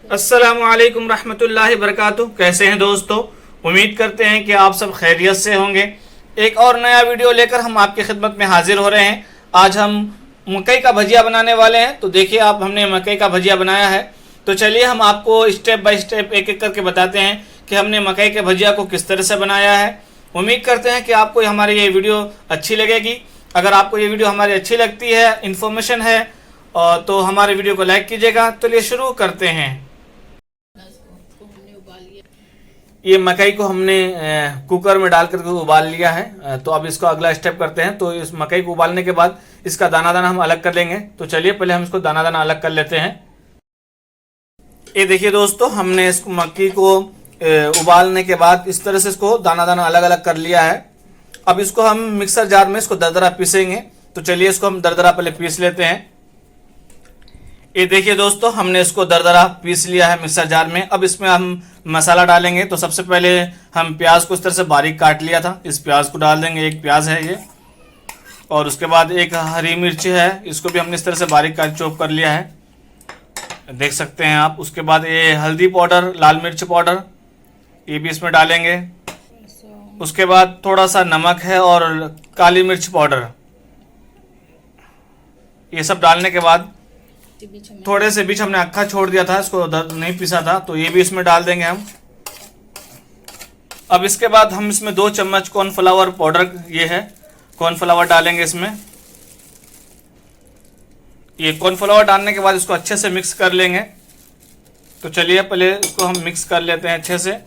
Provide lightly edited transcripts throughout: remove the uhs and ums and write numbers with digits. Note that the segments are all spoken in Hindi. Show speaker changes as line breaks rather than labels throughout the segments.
अस्सलामुअलैकुम रहमतुल्लाहि बरकातुहू। कैसे हैं दोस्तों? उम्मीद करते हैं कि आप सब खैरियत से होंगे। एक और नया वीडियो लेकर हम आपकी खिदमत में हाजिर हो रहे हैं। आज हम मकई का भजिया बनाने वाले हैं। तो देखिए आप, हमने मकई का भजिया बनाया है। तो चलिए हम आपको स्टेप बाय स्टेप एक एक करके बताते हैं कि हमने मकई के भजिया को किस तरह से बनाया है। उम्मीद करते हैं कि आपको हमारी ये वीडियो अच्छी लगेगी। अगर आपको ये वीडियो हमारी अच्छी लगती है, इन्फॉर्मेशन है, और तो हमारे वीडियो को लाइक कीजिएगा। तो ये शुरू करते हैं। ये मकई को हमने कुकर में डाल करके उबाल लिया है। तो अब इसको अगला स्टेप करते हैं। तो इस मकई को उबालने के बाद इसका दाना दाना हम अलग कर लेंगे। तो चलिए पहले हम इसको दाना दाना अलग कर लेते हैं। ये देखिए दोस्तों, हमने इस मक्की को उबालने के बाद इस तरह से इसको दाना दाना अलग अलग कर लिया है। अब इसको हम मिक्सर जार में इसको दरदरा पीसेंगे। तो चलिए इसको हम दरदरा पहले पीस लेते हैं। ये देखिए दोस्तों, हमने इसको दरदरा पीस लिया है मिक्सर जार में। अब इसमें हम मसाला डालेंगे। तो सबसे पहले हम प्याज को इस तरह से बारीक काट लिया था, इस प्याज को डाल देंगे। एक प्याज है ये, और उसके बाद एक हरी मिर्च है, इसको भी हमने इस तरह से बारीक काट चॉप कर लिया है, देख सकते हैं आप। उसके बाद ये हल्दी पाउडर, लाल मिर्च पाउडर, ये भी इसमें डालेंगे। उसके बाद थोड़ा सा नमक है और काली मिर्च पाउडर। ये सब डालने के बाद थोड़े से बीच हमने अक्खा छोड़ दिया था, इसको नहीं पीसा था, तो ये भी इसमें डाल देंगे हम। अब इसके बाद हम इसमें 2 चम्मच कॉर्नफ्लावर पाउडर, ये है कॉर्नफ्लावर, डालेंगे इसमें। ये कॉर्नफ्लावर डालने के बाद इसको अच्छे से मिक्स कर लेंगे। तो चलिए पहले इसको हम मिक्स कर लेते हैं अच्छे से।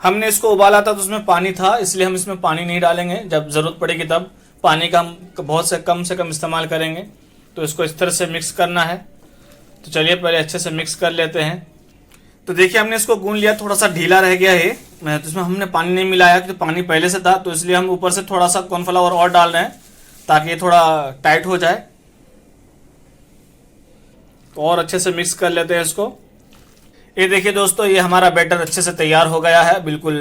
हमने इसको उबाला था तो उसमें पानी था, इसलिए हम इसमें पानी नहीं डालेंगे। जब ज़रूरत पड़ेगी तब पानी का हम बहुत से कम इस्तेमाल करेंगे। तो इसको इस तरह से मिक्स करना है। तो चलिए पहले अच्छे से मिक्स कर लेते हैं। तो देखिए हमने इसको गूंद लिया, थोड़ा सा ढीला रह गया है। तो इसमें हमने पानी नहीं मिलाया क्योंकि पानी पहले से था, तो इसलिए हम ऊपर से थोड़ा सा कॉर्नफ्लावर और डाल रहे हैं ताकि ये थोड़ा टाइट हो जाए। तो और अच्छे से मिक्स कर लेते हैं इसको। ये देखिए दोस्तों, ये हमारा बैटर अच्छे से तैयार हो गया है। बिल्कुल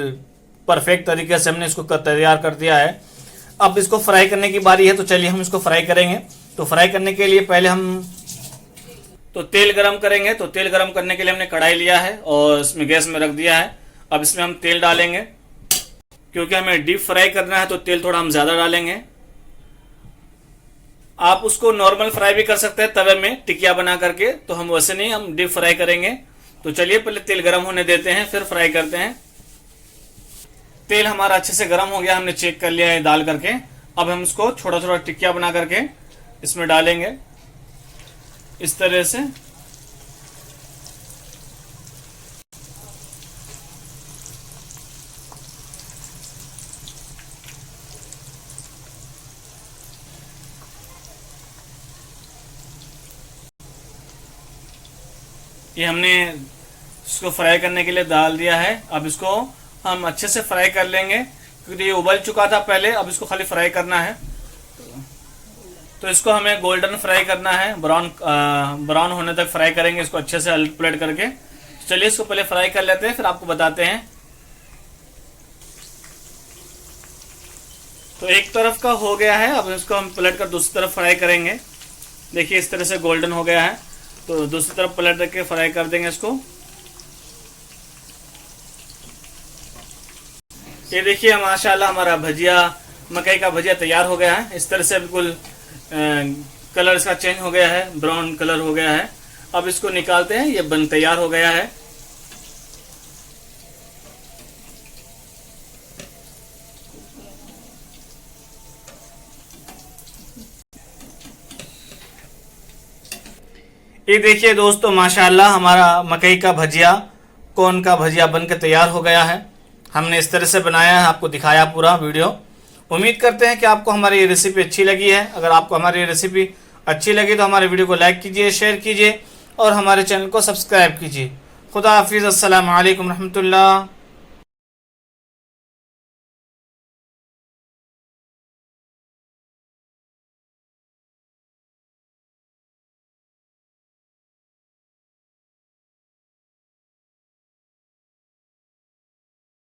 परफेक्ट तरीके से हमने इसको तैयार कर दिया है। अब इसको फ्राई करने की बारी है। तो चलिए हम इसको फ्राई करेंगे। तो फ्राई करने के लिए पहले हम तेल गरम करेंगे। तो तेल गरम करने के लिए हमने कढ़ाई लिया है और इसमें गैस में रख दिया है। अब इसमें हम तेल डालेंगे। क्योंकि हमें डीप फ्राई करना है तो तेल थोड़ा हम ज़्यादा डालेंगे। आप उसको नॉर्मल फ्राई भी कर सकते हैं तवे में टिकिया बना करके, तो हम वैसे नहीं, हम डीप फ्राई करेंगे। तो चलिए पहले तेल गरम होने देते हैं, फिर फ्राई करते हैं। तेल हमारा अच्छे से गरम हो गया, हमने चेक कर लिया है डाल करके। अब हम इसको छोटा छोटा टिकिया बना करके इसमें डालेंगे इस तरह से। ये हमने इसको फ्राई करने के लिए डाल दिया है। अब इसको हम अच्छे से फ्राई कर लेंगे क्योंकि ये उबल चुका था पहले। अब इसको खाली फ्राई करना है। तो इसको हमें गोल्डन फ्राई करना है, ब्राउन होने तक फ्राई करेंगे इसको अच्छे से अलट पलट करके। तो चलिए इसको पहले फ्राई कर लेते हैं, फिर आपको बताते हैं। तो एक तरफ का हो गया है, अब इसको हम पलट कर दूसरी तरफ फ्राई करेंगे। देखिए इस तरह से गोल्डन हो गया है। तो दूसरी तरफ पलट करके फ्राई कर देंगे इसको। ये देखिए माशाल्लाह हमारा भजिया, मकई का भजिया तैयार हो गया है। इस तरह से बिल्कुल कलर इसका चेंज हो गया है, ब्राउन कलर हो गया है। अब इसको निकालते हैं, ये बन तैयार हो गया है। ये देखिए दोस्तों, माशाल्लाह हमारा मकई का भजिया, कॉर्न का भजिया बनकर तैयार हो गया है। हमने इस तरह से बनाया है, आपको दिखाया पूरा वीडियो। उम्मीद करते हैं कि आपको हमारी ये रेसिपी अच्छी लगी है। अगर आपको हमारी ये रेसिपी अच्छी लगी तो हमारे वीडियो को लाइक कीजिए, शेयर कीजिए और हमारे चैनल को सब्सक्राइब कीजिए। खुदा हाफिज़। अस्सलामु अलैकुम रहमतुल्लाह।